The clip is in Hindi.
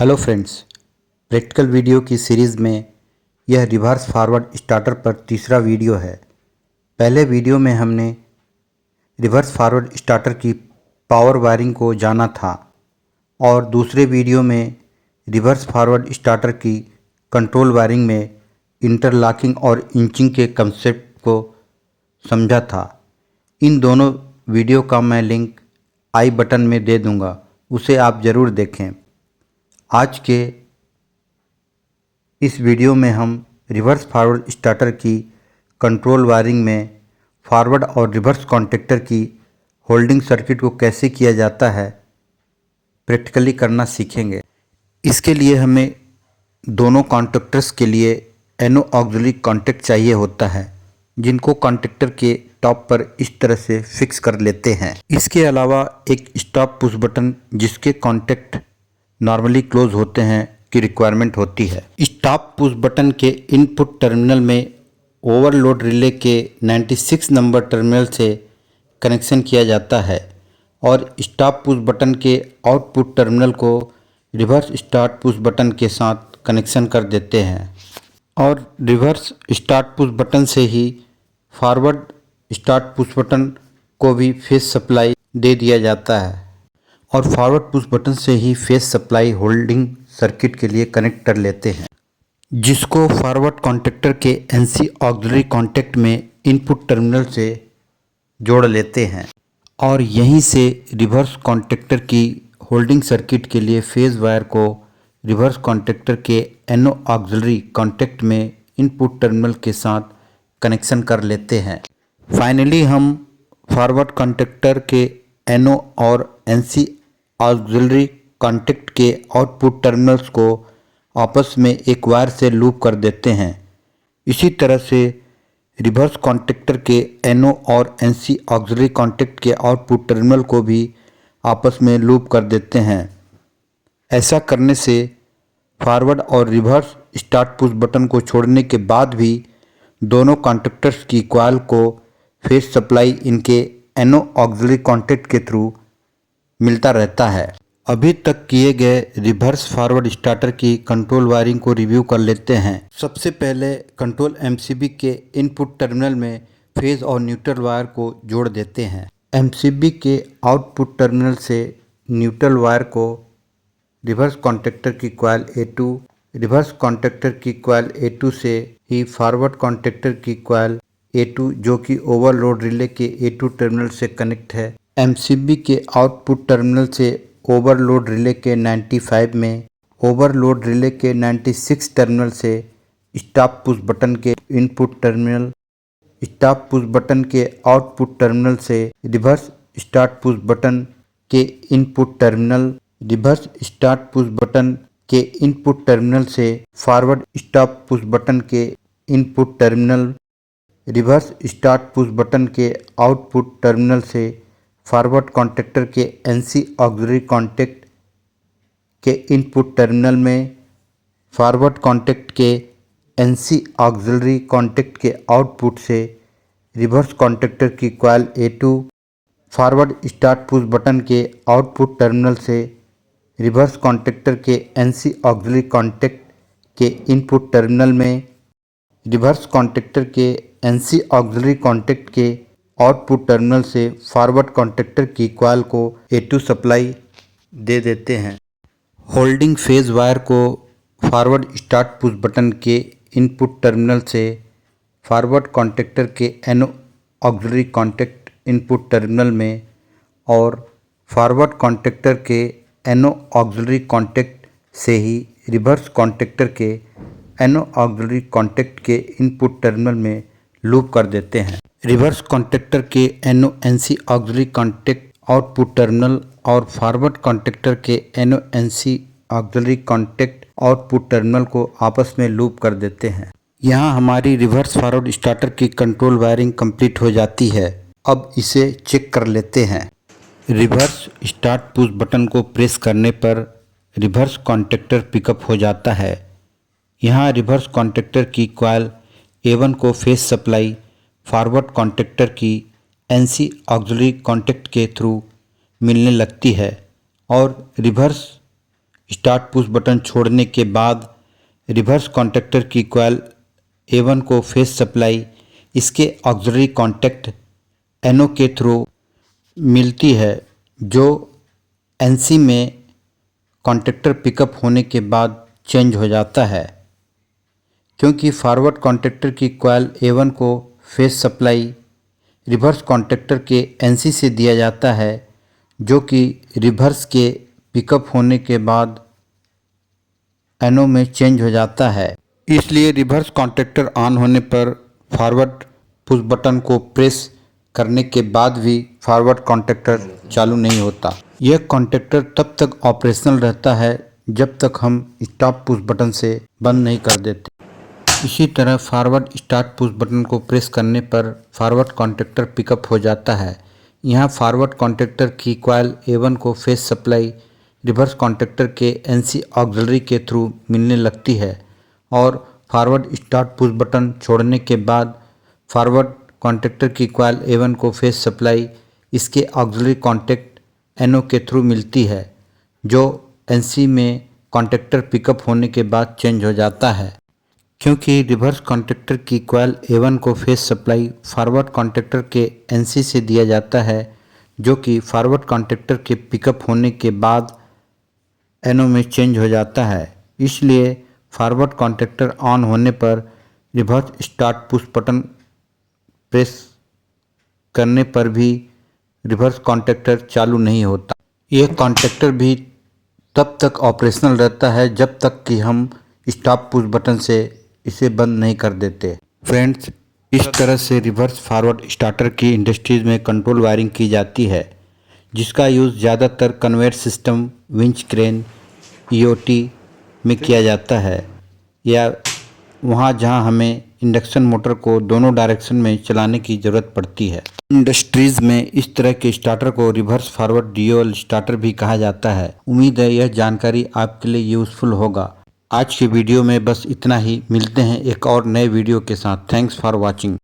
हेलो फ्रेंड्स, प्रैक्टिकल वीडियो की सीरीज़ में यह रिवर्स फॉरवर्ड स्टार्टर पर तीसरा वीडियो है। पहले वीडियो में हमने रिवर्स फॉरवर्ड स्टार्टर की पावर वायरिंग को जाना था और दूसरे वीडियो में रिवर्स फॉरवर्ड स्टार्टर की कंट्रोल वायरिंग में इंटरलॉकिंग और इंचिंग के कंसेप्ट को समझा था। इन दोनों वीडियो का मैं लिंक आई बटन में दे दूंगा, उसे आप ज़रूर देखें। आज के इस वीडियो में हम रिवर्स फॉरवर्ड स्टार्टर की कंट्रोल वायरिंग में फॉरवर्ड और रिवर्स कॉन्टैक्टर की होल्डिंग सर्किट को कैसे किया जाता है प्रैक्टिकली करना सीखेंगे। इसके लिए हमें दोनों कॉन्टैक्टर्स के लिए एनो ऑक्सिलरी कॉन्टैक्ट चाहिए होता है, जिनको कॉन्टैक्टर के टॉप पर इस तरह से फिक्स कर लेते हैं। इसके अलावा एक स्टॉप पुश बटन जिसके कॉन्टैक्ट नॉर्मली क्लोज होते हैं की रिक्वायरमेंट होती है। स्टॉप पुश बटन के इनपुट टर्मिनल में ओवरलोड रिले के 96 नंबर टर्मिनल से कनेक्शन किया जाता है और स्टॉप पुश बटन के आउटपुट टर्मिनल को रिवर्स स्टार्ट पुश बटन के साथ कनेक्शन कर देते हैं और रिवर्स स्टार्ट पुश बटन से ही फॉरवर्ड स्टार्ट पुश बटन को भी फेस सप्लाई दे दिया जाता है और फॉरवर्ड पुश बटन से ही फेस सप्लाई होल्डिंग सर्किट के लिए कनेक्ट कर लेते हैं, जिसको फॉरवर्ड कॉन्टैक्टर के एनसी ऑक्सिलरी कॉन्टैक्ट में इनपुट टर्मिनल से जोड़ लेते हैं और यहीं से रिवर्स कॉन्टैक्टर की होल्डिंग सर्किट के लिए फेज वायर को रिवर्स कॉन्टैक्टर के एनो ऑक्सिलरी कॉन्टैक्ट में इनपुट टर्मिनल के साथ कनेक्शन कर लेते हैं। फाइनली हम फॉरवर्ड कॉन्टैक्टर के एनो और एनसी ऑक्सिलरी कॉन्टैक्ट के आउटपुट टर्मिनल्स को आपस में एक वायर से लूप कर देते हैं। इसी तरह से रिवर्स कॉन्टैक्टर के एनो और एनसी ऑक्सिलरी कॉन्टैक्ट के आउटपुट टर्मिनल को भी आपस में लूप कर देते हैं। ऐसा करने से फॉरवर्ड और रिवर्स स्टार्ट पुश बटन को छोड़ने के बाद भी दोनों कॉन्टैक्टर्स की कॉइल को फेज सप्लाई इनके एनो ऑक्सिलरी कॉन्टैक्ट के थ्रू मिलता रहता है। अभी तक किए गए रिवर्स फॉरवर्ड स्टार्टर की कंट्रोल वायरिंग को रिव्यू कर लेते हैं। सबसे पहले कंट्रोल एमसीबी के इनपुट टर्मिनल में फेज और न्यूट्रल वायर को जोड़ देते हैं। एमसीबी के आउटपुट टर्मिनल से न्यूट्रल वायर को रिवर्स कॉन्टैक्टर की कॉइल A2, रिवर्स कॉन्टैक्टर की कॉइल A2 से ही फॉरवर्ड कॉन्टैक्टर की कॉइल A2 जो कि ओवरलोड रिले के A2 टर्मिनल से कनेक्ट है। एमसीबी के आउटपुट टर्मिनल से ओवरलोड रिले के 95 में, ओवरलोड रिले के 96 टर्मिनल से स्टॉप पुश बटन के input terminal, stop push button के आउटपुट टर्मिनल से रिवर्स स्टार्ट पुश बटन के input terminal, reverse start push button के इनपुट टर्मिनल से फॉरवर्ड स्टॉप पुश बटन के input terminal, reverse start push button के आउटपुट टर्मिनल से फॉरवर्ड कॉन्टैक्टर के एनसी ऑक्सिलरी कॉन्टैक्ट के इनपुट टर्मिनल में, फॉरवर्ड कॉन्टैक्ट के एनसी ऑक्सिलरी कॉन्टैक्ट के आउटपुट से रिवर्स कॉन्टैक्टर की coil A2, forward start push button के आउटपुट टर्मिनल से रिवर्स कॉन्टैक्टर के एनसी ऑक्सिलरी कॉन्टैक्ट के इनपुट टर्मिनल में, रिवर्स कॉन्टैक्टर के एनसी ऑक्सिलरी कॉन्टैक्ट के आउटपुट टर्मिनल से फॉरवर्ड कॉन्टैक्टर की कॉइल को A2 सप्लाई दे देते हैं। होल्डिंग फेज वायर को फॉरवर्ड स्टार्ट पुश बटन के इनपुट टर्मिनल से फॉरवर्ड कॉन्टैक्टर के NO auxiliary contact input terminal में और फॉरवर्ड कॉन्टैक्टर के एनो ऑक्सिलरी कॉन्टैक्ट से ही रिवर्स कॉन्टैक्टर के एनो ऑक्सिलरी कॉन्टैक्ट के इनपुट टर्मिनल में लूप कर देते हैं। रिवर्स कॉन्टैक्टर के NO NC auxiliary contact output terminal और फॉरवर्ड कॉन्टैक्टर के NO NC auxiliary contact output terminal को आपस में लूप कर देते हैं। यहाँ हमारी रिवर्स फॉरवर्ड स्टार्टर की कंट्रोल वायरिंग कंप्लीट हो जाती है। अब इसे चेक कर लेते हैं। रिवर्स स्टार्ट पुश बटन को प्रेस करने पर रिवर्स कॉन्टैक्टर पिकअप हो जाता है। यहाँ रिवर्स कॉन्टैक्टर की कॉइल A1 को फेज सप्लाई फॉरवर्ड कॉन्टैक्टर की एनसी ऑक्सिलरी कॉन्टैक्ट के थ्रू मिलने लगती है और रिवर्स स्टार्ट पुश बटन छोड़ने के बाद रिवर्स कॉन्टैक्टर की कॉइल A1 को फेस सप्लाई इसके ऑक्सिलरी कॉन्टैक्ट NO के थ्रू मिलती है, जो NC में कॉन्टैक्टर पिकअप होने के बाद चेंज हो जाता है। क्योंकि फॉरवर्ड कॉन्टैक्टर की कॉइल A1 को फेस सप्लाई रिवर्स कॉन्टैक्टर के NC से दिया जाता है, जो कि रिवर्स के पिकअप होने के बाद NO में चेंज हो जाता है। इसलिए रिवर्स कॉन्टैक्टर ऑन होने पर फॉरवर्ड पुश बटन को प्रेस करने के बाद भी फॉरवर्ड कॉन्टैक्टर चालू नहीं होता। यह कॉन्टैक्टर तब तक ऑपरेशनल रहता है जब तक हम स्टॉप पुश बटन से बंद नहीं कर देते। इसी तरह फॉरवर्ड स्टार्ट पुश बटन को प्रेस करने पर फॉरवर्ड कॉन्टैक्टर पिकअप हो जाता है। यहाँ फॉरवर्ड कॉन्टैक्टर की कॉइल A1 को फेस सप्लाई रिवर्स कॉन्टैक्टर के NC ऑक्सिलरी के थ्रू मिलने लगती है और फॉरवर्ड स्टार्ट पुश बटन छोड़ने के बाद फॉरवर्ड कॉन्टैक्टर की कॉइल A1 को फेस सप्लाई इसके ऑक्सिलरी कॉन्टैक्ट NO के थ्रू मिलती है, जो NC में कॉन्टैक्टर पिकअप होने के बाद चेंज हो जाता है। क्योंकि रिवर्स कॉन्टैक्टर की कॉइल A1 को फेस सप्लाई फॉरवर्ड कॉन्टैक्टर के NC से दिया जाता है, जो कि फॉरवर्ड कॉन्टैक्टर के पिकअप होने के बाद NO में चेंज हो जाता है। इसलिए फॉरवर्ड कॉन्टैक्टर ऑन होने पर reverse start push button press करने पर भी रिवर्स कॉन्टैक्टर चालू नहीं होता। यह कॉन्टैक्टर भी तब तक ऑपरेशनल रहता है जब तक कि हम स्टॉप पुश बटन से इसे बंद नहीं कर देते। फ्रेंड्स, इस तरह से रिवर्स फॉरवर्ड स्टार्टर की इंडस्ट्रीज़ में कंट्रोल वायरिंग की जाती है, जिसका यूज़ ज़्यादातर conveyor system, winch crane, EOT में किया जाता है, या वहाँ जहाँ हमें इंडक्शन मोटर को दोनों डायरेक्शन में चलाने की ज़रूरत पड़ती है। इंडस्ट्रीज़ में इस तरह के स्टार्टर को रिवर्स फॉरवर्ड ड्यूअल स्टार्टर भी कहा जाता है। उम्मीद है यह जानकारी आपके लिए यूज़फुल होगा। आज की वीडियो में बस इतना ही। मिलते हैं एक और नए वीडियो के साथ। Thanks for watching.